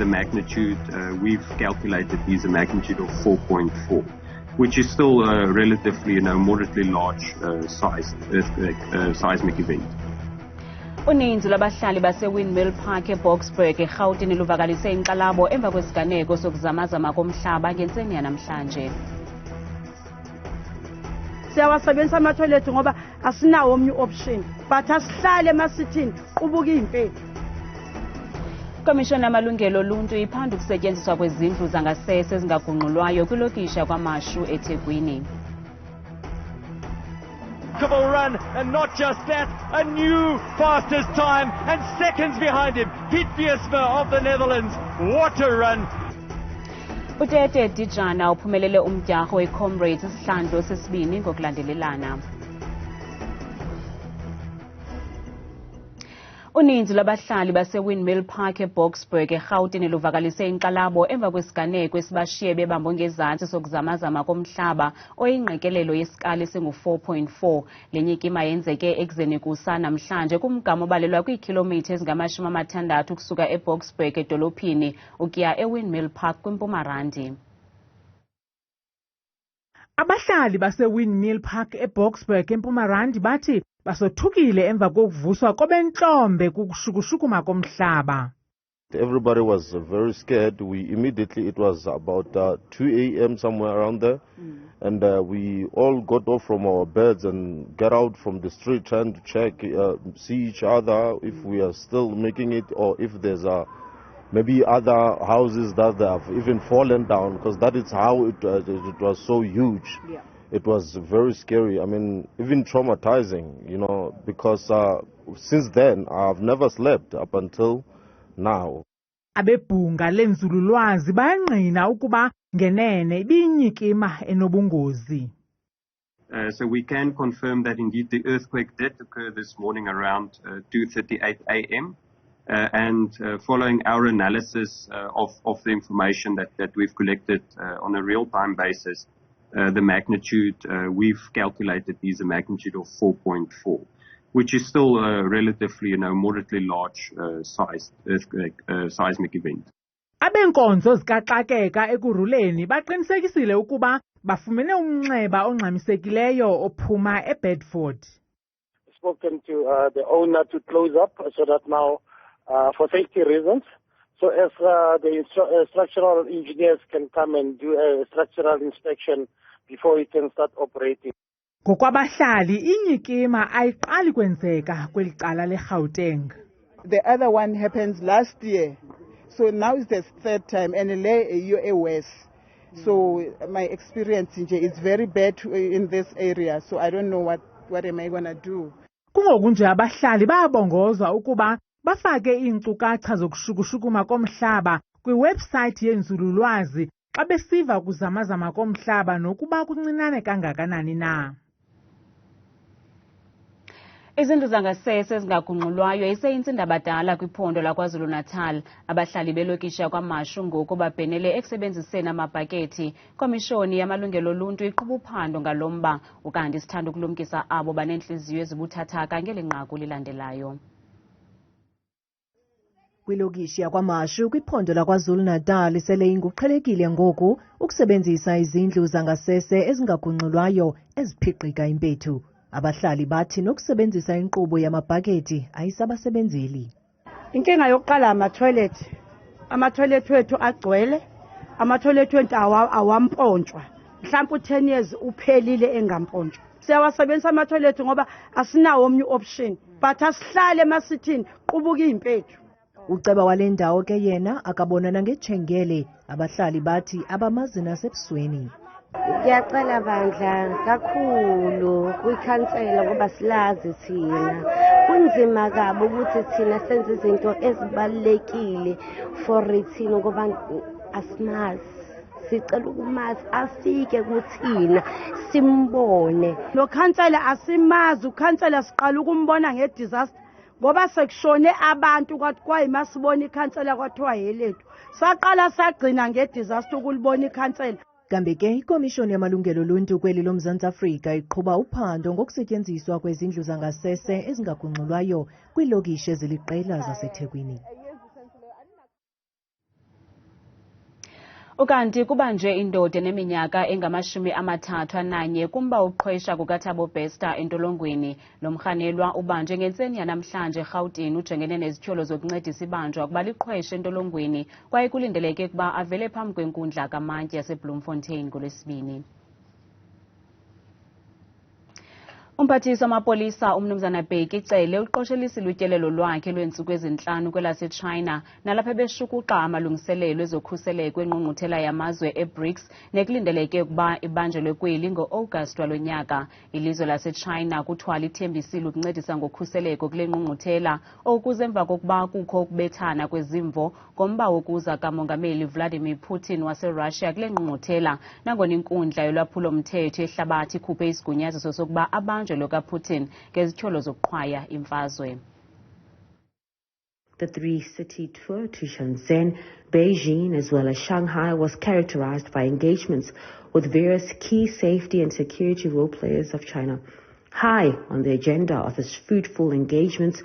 the magnitude we've calculated is a magnitude of 4.4, which is still relatively, moderately large seismic event. Uninzi lwabahlali base-Windmill Park eBoksburg eGauteng luvakalise inkxalabo emva kwesiganeko sokuzamazama komhlaba ngentseni yanamhlanje. Siyawasebenzisa amathoyilethi ngoba asinawo omnye option, but asihlale emasithini qubuka impethu. Ikomishoni yamalungelo oluntu iphanda ukusetyenziswa kwezindlu zangasese ezingagunqulwayo kwilokisha kwamashu eThekwini. Run, and not just that, a new fastest time and seconds behind him, Piet Wiersma of the Netherlands. What a run! UTete Dijana uphumelele umdyarho weComrades isihlandlo sesibini ngokulandelelana. Uninzi lwabahlali base-Windmill Park eBoksburg eGauteng luvakalise inkxalabo emva kwesiganeko esibashiye bebambo ngezantsi sokuzamazama komhlaba oyingqekelelo yesikali esingu-4.4. Le nyikima yenzeke ekuzeni kusa namhlanje kumgama obalelwa kwiikhilomitha ezingama-60 ukusuka eBoksburg edolophini ukuya eWindmill Park kwimpumarandi. Abahlali base-Windmill Park eBoksburg empumarandi bathi basothukile emva kokuvuswa kobentlombe kukushukushukuma komhlaba. Everybody was very scared. It was about 2 a.m. somewhere around there, and we all got off from our beds and got out from the street trying to check, see each other if we are still making it, or if there's maybe other houses that have even fallen down, because that is how it was so huge. Yeah. It was very scary. I mean, even traumatizing, because since then I've never slept up until now. Abebhunga lenzululwazi bayangqina ukuba ngenene ibiyinyikima enobungozi. So we can confirm that indeed the earthquake did occur this morning around 2:38 a.m. And following our analysis of the information that we've collected on a real-time basis, the magnitude we've calculated is a magnitude of 4.4, which is still relatively, moderately large seismic event. Abenkonzo zikaxakeka ekuruleni baqinisekisile ukuba bafumene umnxeba ongxamisekileyo ophuma eBedford. Spoken to the owner to close up so that now for safety reasons. So if the structural engineers can come and do a structural inspection before it can start operating. Ngokwabahlali inyikima ayiqali kwenzeka kweli cala leGauteng. The other one happens last year. So now it's the third time and a worse. So my experience is very bad in this area. So I don't know what am I going to do. Kungokunje abahlali bayabongozwa ukuba bafake iinkcukacha zokushukushukuma komhlaba kwiwebsite yenzululwazi xa besiva kuzamazama komhlaba nokuba kuncinane kangakanani na. Izindlu zangasese ezingagunqulwayo iseyintsindaba dala kwiphondo laKwaZulu-Natal. Abahlali belokisha kwamashu ngoku babhenele ekusebenziseni amabhakethi. Komishoni yamalungelo oluntu iqhuba uphando ngalomba, ukanti sithanda ukulumkisa abo banentliziyo ezibuthathaka ngeli nqaku lilandelayo. Kwilokishi yakwamashu kwiphondo laKwaZulu-Natal sele inguqhelekile ngoku ukusebenzisa izindlu zangasese ezingagunqulwayo eziphiqika impethu. Abahlali bathi nokusebenzisa inkqubo yamabhakethi ayisabasebenzeli. Inkinga yokuqala amathoyilethi wethu agcwele, amathoyilethi wethu awampontshwa. Mhlawumbe 10 years uphelile engampontshwa. Siyawasebenzisa amathoyilethi ngoba asinawo omnye option, but asihlale emasithini qubuka impethu. Uceba wale ndawo ke yena akabonana ngetshengele. Abahlali bathi abamazi nasebusweni. Ngiyacela bandla kakhulu kwikhansela ngoba silazi thina. Kunzima kabi ukuthi thina senze izinto ezibalekile for thina ngoba asimazi. Sicela ukumazi afike kuthina simbone. Lo khansela asimazi, ukhansela siqala ukumbona ngedisaster ngoba sekushone abantu kwathi masibona ikhansela kwathiwa yelethu. Saqala sagcina ngedisaster ukulibona ikhansela. Kambe ke ikomishoni yamalungelo oluntu kweli loMzantsi Afrika iqhuba uphando ngokusetyenziswa kwezindlu zangasese ezingagunqulwayo kwiilokishi eziliqela zaseThekwini. Ukanti kubanjwe indoda neminyaka engama-31 kumba uqhwesha uBester entolongweni. Lo mrhanelwa ubanjwe ngentseni yanamhlanje eGauteng ujengene nezithyolo zokuncedisa ibanjwa kuba liqhweshe entolongweni kwaye kulindeleke ukuba avele phambi kwenkundla kamantyi yaseBloemfontein ngolwesibini. Umphathiswa amapolisa umnumzana eChina uqoshelisile utyelelo lwakhe lweentsuku ezintlanu kwelaseChina nalapho ebeshukuqa amalungiselelo ezokhuseleko engqungquthela yamazwe eBRICS nekulindeleke ukuba ibanjelwe kweli ngo-August walo nyaka. Ilizwe laseChina kuthiwa lithembisile ukuncedisa ngokhuseleko kule ngqungquthela okuze emva kokuba kukho ukubethana kwezimvo ngomba wokuza kamongameli Vladimir Putin waseRussia kule ngqungquthela nangona inkundla yolwaphulo-mthetho yehlabathi ikhuphe isigunyaziso sokuba Putin ngezithyolo zokuqhwaya imfazwe. The three-city tour to Shenzhen, Beijing as well as Shanghai was characterized by engagements with various key safety and security role players of China. High on the agenda of this fruitful engagements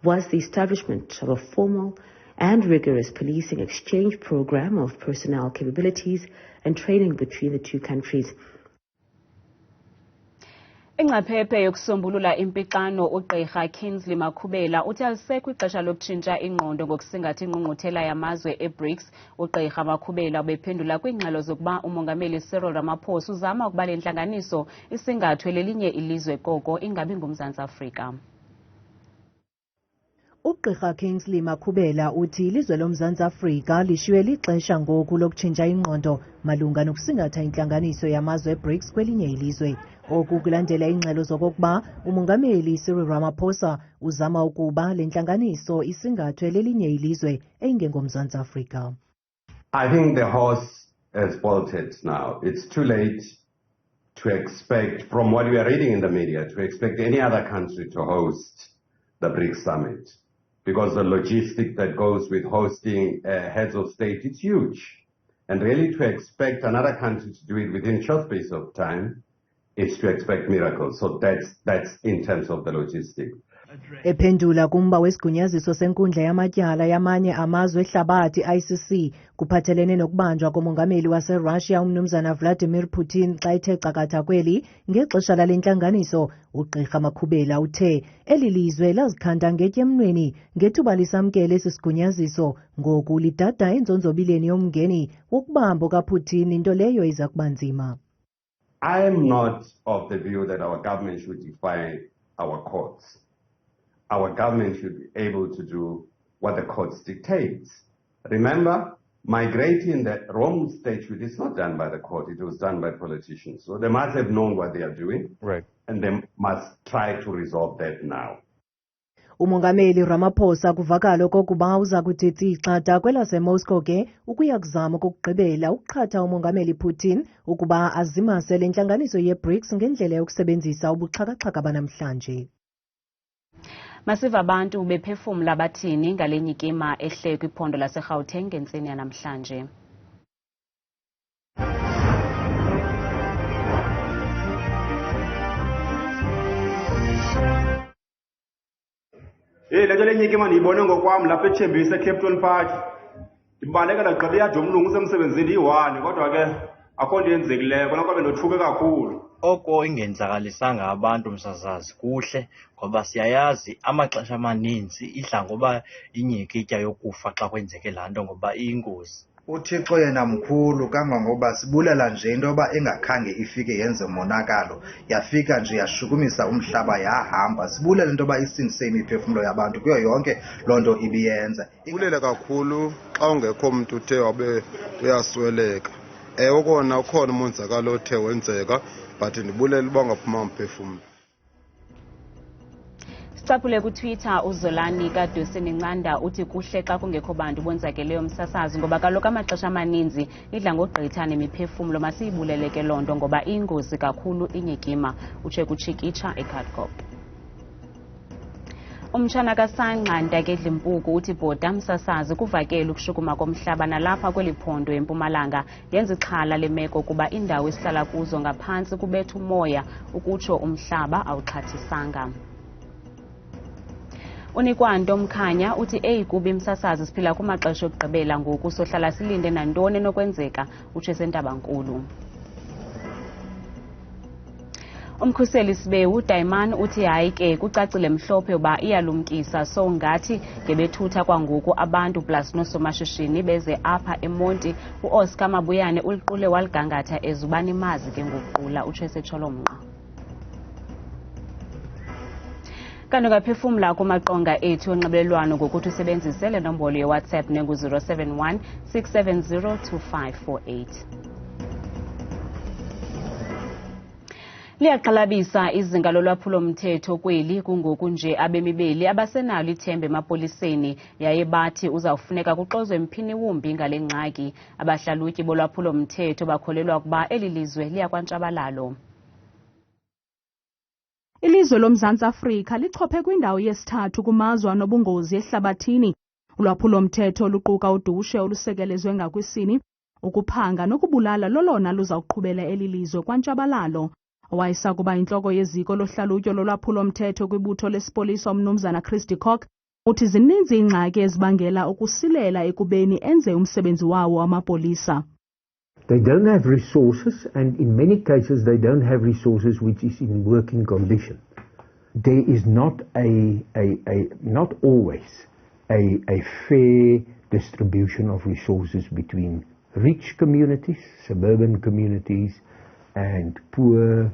was the establishment of a formal and rigorous policing exchange program of personnel capabilities and training between the two countries. Ingcaphephe yokusombulula impixano uGqirha Kingsley Makhubela uthi alisekho ixesha lokutshintsha ingqondo ngokusingatha ingqungquthela yamazwe eBRICS. uGqirha Makhubela ubephendula kwiingxelo zokuba umongameli Cyril Ramaphosa uzama ukuba le ntlanganiso isingathwe lelinye ilizwe koko ingabi nguMzantsi Afrika. uGqirha Kingsley Makhubela uthi ilizwe loMzantsi Afrika lishiywe lixesha ngoku lokutshintsha ingqondo malunga nokusingatha intlanganiso yamazwe eBRICS kwelinye ilizwe. Oku kulandela ingxelo zokokuba umongameli Cyril Ramaphosa uzama ukuba le ntlanganiso isingathwe lelinye ilizwe eyingengoMzantsi Afrika. I think the horse has bolted now. It's too late to expect, from what we are reading in the media, to expect any other country to host the BRICS summit. Because the logistic that goes with hosting heads of state is huge. And really to expect another country to do it within a short space of time is to expect miracles. So that's in terms of the logistics. Ephendula kumba wesigunyaziso senkundla yamatyala yamanye amazwe ehlabathi ICC kuphathelene nokubanjwa komongameli waseRussia umnumzana Vladimir Putin xa ethe cakatha kweli ngexesha lale ntlanganiso, uGqirha Makhubela uthe eli lizwe lazikhanda ngetyemnweni ngethuba lisamkele esi sigunyaziso ngoku lidada enzonzobileni yomngeni wokubamba kaPutin into leyo iza kuba nzima. I am not of the view that our government should defy our courts. Our government should be able to do what the courts dictate. Remember, migrating the Rome Statute is not done by the court, it was done by politicians. So they must have known what they are doing, right, and they must try to resolve that now. Umongameli Ramaphosa kuvakala okokuba uza kuthethi ixata kwelaseMoscow ke ukuya kuzama okokugqibela ukuqhatha umongameli Putin ukuba azimase le ntlanganiso yeBRICS ngendlela yokusebenzisa ubuxhakaxhaka banamhlanje. Masiva abantu bephefumla bathini ngale nyikima ehle kwiphondo laseGauteng ngentseni yanamhlanje. Le nto lenyikima ndiyibone ngokwam lapha eThembisa eCapton Park. Ndibalekela gqiba iyade umlungu usemsebenzini iyi-1 kodwa ke akho nto yenzekileyo kona kwabe ndothuke kakhulu. Oko ingenzakalisanga abantu msasazi kuhle ngoba siyayazi amaxesha amaninzi idla ngoba inyikitya yokufa xa kwenzeke laa nto ngoba iyingozi. uThixo yena mkhulu kangangoba sibulela nje into yoba engakhange ifike yenze umonakalo, yafika nje yashukumisa umhlaba yahamba. Sibulela into yoba isindise imiphefumlo yabantu kuyo yonke loo nto ibiyenza. Sibulela kakhulu xa ungekho mntu uthe wabe uyasweleka. Ukona ukhona umonzakalo othe wenzeka, but ndibulela uba ungaphuma mphefumlo. Sicaphule kuTwitter uZolani kaDusinincanda uthi kuhle xa kungekho bantu bonzakeleyo msasazi ngoba kaloku amaxesha amaninzi idla ngogqitha nemiphefumlo. Masiyibuleleke loo nto ngoba iyingozi kakhulu inyikima. Utshe kutshikitsha eCardcop. Umtshana kaSanqanda ke Dlimpuku uthi bhoda msasazi kuvakele ukushukuma komhlaba nalapha kweli phondo eMpumalanga yenza ixhala lemeko kuba indawo esihlala kuzo ngaphantsi kubetha umoya ukutsho umhlaba awuxhathisanga. Unikwanto Mkhanya uthi kubi imsasazi siphila kumaxesha okugqibela ngoku sohlala silinde nantoni enokwenzeka utshe sentabankulu. Umkhuseli Sibewu Diamond uthi hayi ke kucacile mhlophe uba iyalumkisa so ngathi ngebethutha kwangoku abantu plus nosomashishini beze apha eMonti uOscar Mabuyane uliqule waligangatha ezubani mazi ke ngokuqula utshe secholomnqa. Kanti ungaphefumla kumaqonga ethu onxibelelwano ngokuthi usebenzise le nombolo yeWhatsApp nengu-071 670 2548. Liyaxhalabisa izinga lolwaphulo-mthetho kweli kungoku nje abemibeli abasenalo ithemba emapoliseni yaye bathi uzawufuneka kuxozwe mphini wumbi ngale ngxaki. Abahlalutyi bolwaphulo-mthetho bakholelwa ukuba eli lizwe liyakwantshabalalo. Ilizwe loMzantsi Afrika lichophe kwindawo yesithathu kumazwe anobungozi ehlabathini. Ulwaphulo-mthetho luquka udushe olusekelezwe ngakwisini, ukuphanga nokubulala lolona luzawuqhubela eli lizwe kwantshabalalo. Owayesakuba intloko yeziko lohlalutyo lolwaphulo-mthetho kwibutho lesipolisa umnumzana Christy Cock uthi zininzi ingxaki ezibangela ukusilela ekubeni enze umsebenzi wawo amapolisa. They don't have resources, and in many cases they don't have resources which is in working condition. There is not always a fair distribution of resources between rich communities, suburban communities, and poor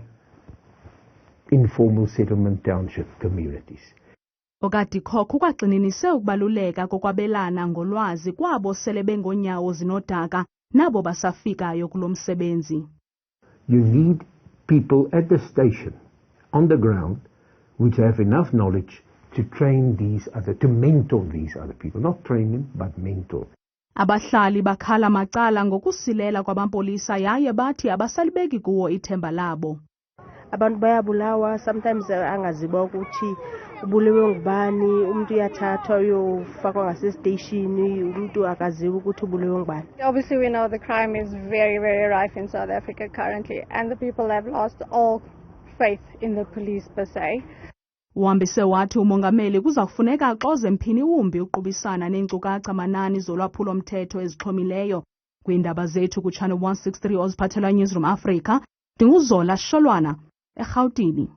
informal settlement township communities. Okati Cock ukwagxininise ukubaluleka kokwabelana ngolwazi kwabo sele bengonyawo zinodaka nabo basafikayo kulo msebenzi. You need people at the station, on the ground, which have enough knowledge to mentor these other people. Not train them, but mentor. Abahlali bakhala macala ngokusilela kwamapolisa yaye bathi abasalibeki kuwo ithemba labo. Abantu bayabulawa, sometimes angaziba ukuthi ubulewe ngubani, umuntu uyathathwa uyofakwa ngasestation, umuntu akaziba ukuthi ubulewe ngubani. Obviously we know the crime is very, very rife in South Africa currently, and the people have lost all faith in the police per se. Uhambise wathi umongameli kuzakufuneka axoze mphini wumbi uqubisana neenkcukacha manani zolwaphulo-mthetho ezixhomileyo. Kwiindaba zethu kuchannel 163 oziphathela Newsroom Africa, ndinguZola Sholwana eGauteng.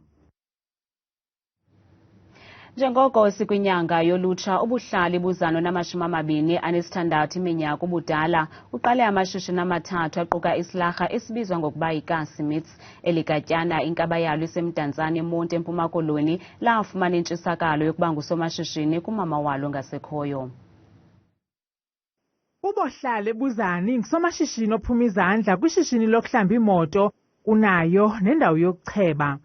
Njengoko sikwinyanga yolutsha ubuhlali Buzani na26 iminyaka ubudala uqale amashishini amathathu aquka isilarha esibizwa ngokuba yiKasimits elikatyana inkaba yalo isemdantsane eMonti eMpuma Koloni lafumana intshisakalo yokuba ngusomashishini kumama walo ngasekhoyo. uBohlale Buzani ngusomashishini ophuma izandla kwishishini lokuhlamba imoto unayo nendawo yokucheba.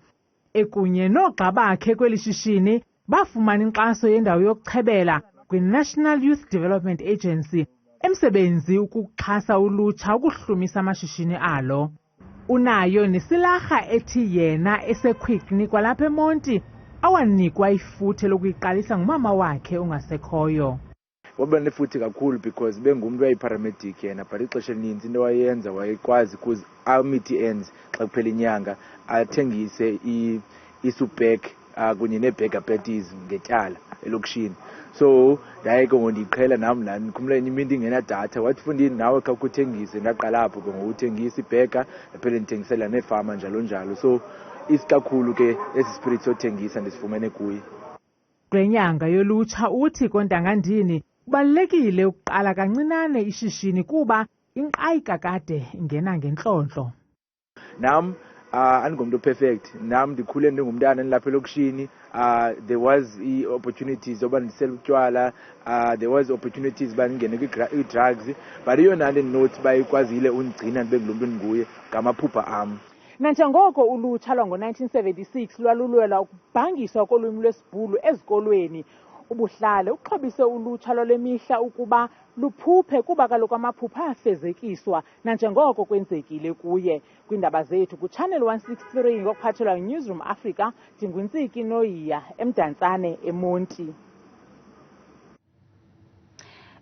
Ekunye noogxa bakhe kweli shishini bafumana inkxaso yendawo yokuchebela kwi-National Youth Development Agency emsebenzi ukuxhasa ulutsha ukuhlumisa amashishini alo. Unayo nesilarha ethi yena esekhwikni kwalapha eMonti awanikwa ifuthe lokuyiqalisa ngumama wakhe ongasekhoyo. Waba nefuthe kakhulu because bengumuntu wayiparamedic yena, but ixesha elininzi into wayenza wayekwazi kuze amithi ends xa kuphela inyanga athengise isupek kunye neebhega patties ngetyala elokishini. So ndaye ke ngondiqhela nam laa ndikhumlenye imini ingenadatha wathi fundini nawe xa kuthengise ndaqala apho ke ngokuthengisa ibhega ephele ndithengisela neefama njalo njalo. So isikakhulu ke esi spirit sothengisa ndisifumene kuye. Kule nyanga yolutsha uthi kontangandini kubalulekile ukuqala kancinane ishishini kuba inkqayi kakade ingena ngentlonhlo. Nam andingomntu perfect, nam ndikhule ndingumntana endilapha elokishini. There was opportunities oba ndisela utywala, there was opportunities uba ndingene kwi-drugs, but iyona nto endinothi uba ikwazile undigcina ndibe ngulo mntu ndinguye ngamaphupha am. Nanjengoko ulutsha lwango-1976 lwalulwela ukubhangiswa kolwimi lwesiBhulu ezikolweni, uBohlale uxhobise ulutsha lwale mihla ukuba luphuphe kuba kaloku amaphupha afezekiswa nanjengoko kwenzekile kuye. Kwiindaba zethu kuchannel 163 ngokuphathelwa Newsroom Africa, ndinguNtsiki Noyiya emdantsane eMonti.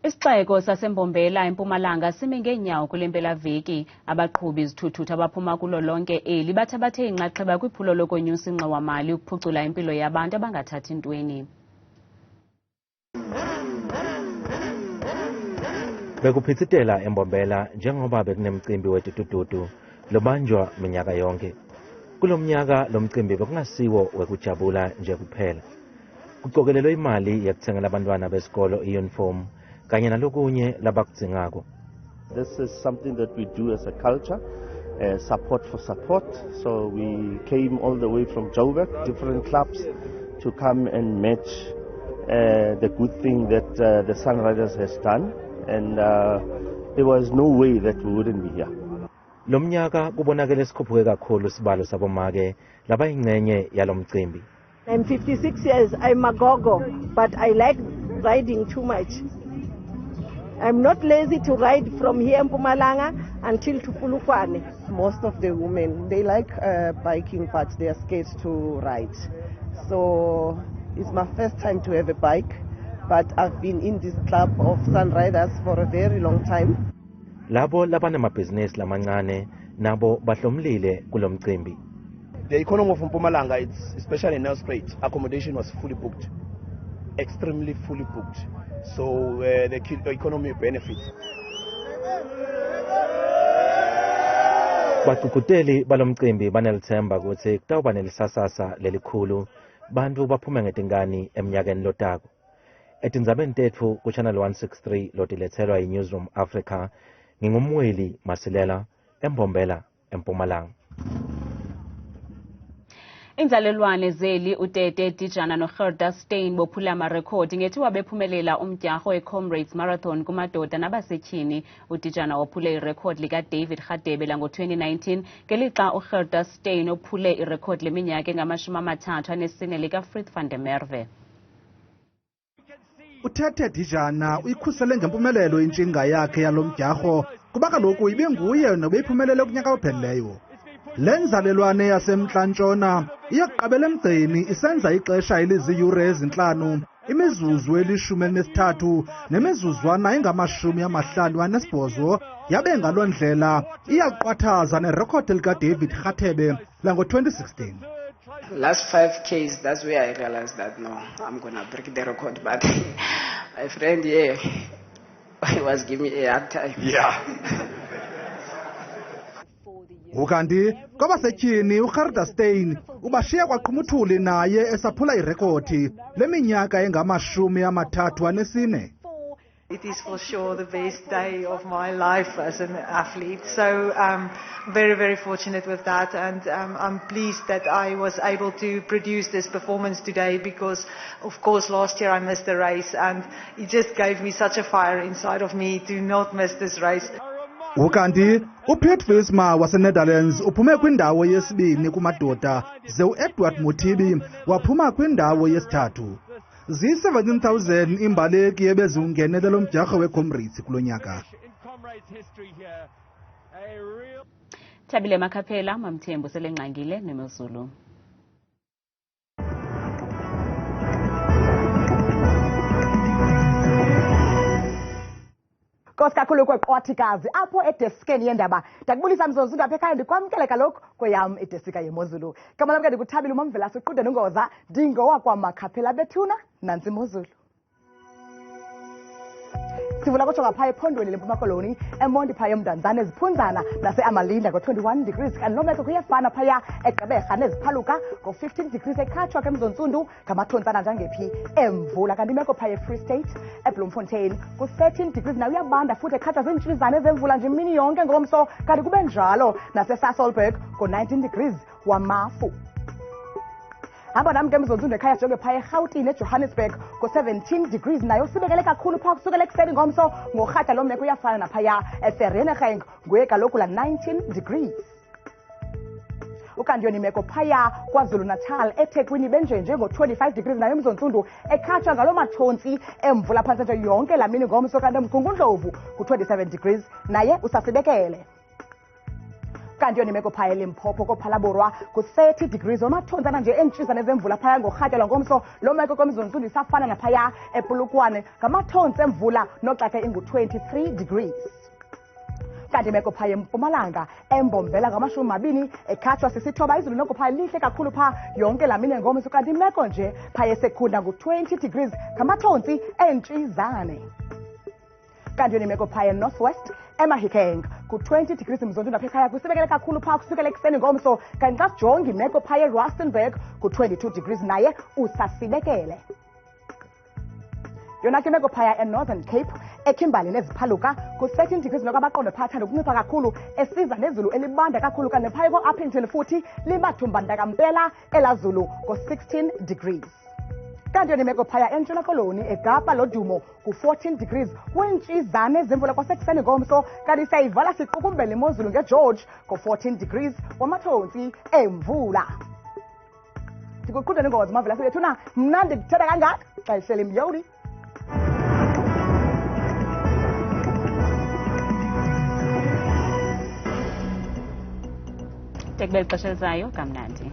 Isixeko saseMbombela eMpumalanga sime ngeenyawo kule mpelaveki. Abaqhubi izithuthuthu abaphuma kulo lonke eli bathe inxaxheba kwiphulo lokonyusa ingxowa-mali ukuphucula impilo yabantu abangathathi ntweni. Bekuphithitela embombela njengoba bekunemcimbi wetutututu lobanjwa minyaka yonke. Kulo mnyaka lo mcimbi bekungasiwo wekujabula nje kuphela. Kuqokelelwe imali yokuthengela abantwana besikolo i-uniform kanye nalokunye labakudzingako. This is something that we do as a culture, support for support. So we came all the way from Joburg, different clubs, to come and match the good thing that the Sunriders has done. And there was no way that we wouldn't be here. Lo mnyaka kubonakele sikhuphuke kakhulu sibalo sabomake labayingcenye yalo mcimbi. I'm 56 years, I'm a gogo, but I like riding too much. I'm not lazy to ride from here in Mpumalanga until to Polokwane. Most of the women, they like biking, but they are scared to ride. So it's my first time to have a bike, but I've been in this club of Sunriders for a very long time. Labo labanamabhizinisi lamancane nabo bahlomlile kulo mcimbi. The economy of Mpumalanga, it's especially in Nelspruit, accommodation was fully booked, extremely fully booked. So the economy benefits. Bagqugquteli balo mcimbi banelithemba ukuthi kutawuba nelisasasa lelikhulu bantu baphume ngetingani eminyakeni lotako. Etindzabeni tetfu ku Channel 163 lotilethelwa yi-Newsroom Africa, ngingumweli Ayasilela embombela eMpumalanga. Inzalelwane zeli UTete Dijana noGerda Steyn bophula amarekhodi ngethiwa bephumelela umdyarho we-Comrades Marathon kumadoda nabasetyhini. uDijana waphule irekhodi likaDavid Radebe lango-2019 ngelixa uGerda Steyn ophule irekhodi leminyaka engama-34 likaFrith van der Merwe. UTete Dijana uyikhusele ngempumelelo intshinga yakhe yalo mdyarho kuba kaloku ibinguye nobeyiphumelele kunyaka ophelileyo. Le nzalelwane yasemntla-ntshona iyokuqabela emgceni isenza ixesha eliziyure ezintlanu, imizuzu eli-13 nemizuzwana engama-58 yabe ngaloo ndlela iyaqwathaza nerekhodi likaDavid Radebe lango-2016. Last 5Ks, that's where I realized that no, I'm gonna break the record. But my friend here, he was giving me a hard time. Yeah. Ukanti kwabasetyhini uGerda Steyn ubashiya kwaqhumuthuli naye esaphula irekhodi leminyaka engama-34. It is for sure the best day of my life as an athlete. So I'm very, very fortunate with that, and I'm pleased that I was able to produce this performance today because, of course, last year I missed the race, and it just gave me such a fire inside of me to not miss this race. Ukanti uPiet Visma waseNetherlands uphume kwindawo yesibini kumadoda ze uEdward Mothibi waphuma kwindawo yesithathu. Zi-17,000 imbaleki ebeziwungenele lo mdyarho weComrades kulo nyaka. Thabile Makhaphela, Mamthembu selengxangile nemozulu. Kakhulu kweqwathikazi apho edeskeni yendaba ndakubulisa mzozu ngapha ekhaya ndikwamkele kaloku kweyam edesika yemozulu. Gama lam ke ndikuthabile umamvela siqude nongoza ndingowakwamakhaphela bethuna nantsi imozulu. Sivula kutsho ngapha ephondweni leMpuma Koloni eMonti phaya eMdantsane eziphunzana nase-Amalinda ngo-21 degrees kanti nomeko kuyafana phaya eGqeberha neziphaluka ngo-15 degrees eKhatshwa ke eMzontsundu ngamathontsana njangephi emvula kanti imeko phaya eFree State eBloemfontein ku-13 degrees nayo uyabanda futhi ekhatshwa ziintshilizane zemvula nje imini yonke ngomso kanti kube njalo naseSasolburg ngo-19 degrees wamafu. Hamba nami ke emzontsundu ekhaya jonge phaya eGauteng eJohannesburg ngo-17 degrees nayo sibekele kakhulu phaa kusukela ekuseni ngomso ngorhatya lo meko uyafana naphaya eVereniging nguye kaloku la 19 degrees. Ukanti yona imeko phaya KwaZulu-Natal eThekwini benjenje ngo-25 degrees nayo emzontsundu ekhatshwa ngaloo mathontsi emvula phantse nje yonke laa mini ngomso kanti eMgungundlovu ku-27 degrees naye usasibekele. Kanti yona imeko phaya eLimpopo koPhalaborwa ku-30 degrees omathontsana nje entshizane zemvula phaya ngorhatyelwa ngomso lo meko kwemzontsundu isafana naphaya ePolokwane ngamathontsi emvula noxa ke ingu-23 degrees. Kanti imeko phaya eMpumalanga embombela ngamashumi 20 ekhatshwa sisithoba izulu noko phaya lihle kakhulu phaa yonke laa mini ngomso kanti imeko nje phaya eSekhunda ngu-20 degrees ngamathontsi entshizane. kanti imeko phaya eNorthwest eMahikeng ku-20 degrees emzonto apha ekhaya kusibekele kakhulu phaa kusukela ekuseni ngomso kanti xa sijonga imeko phaya eRustenburg ku-22 degrees naye usasibekele. Yona ke imeko phaya eNorthern Cape eKimberley neziphaluka ku-13 degrees noko amaqondo phathanda ukuncipha kakhulu esiza nezulu elibanda kakhulu kanti phaya ko-Appington futhi limathumba kampela elazulu ku-16 degrees. Kanti yona imeko phaya entshona koloni eGapa lodumo ku-14 degrees wentshizane ezimvula kwasekuseni ngomso kanti siyayivala siqukumbele imozulu ngeGeorge ku-14 degrees wamathonsi emvula. Ndikuqhude ngoba zimavela sibethuna mnandi kuthetha kangaka xa ihleli myoli. Tekbel xesha elizayo kamnandi.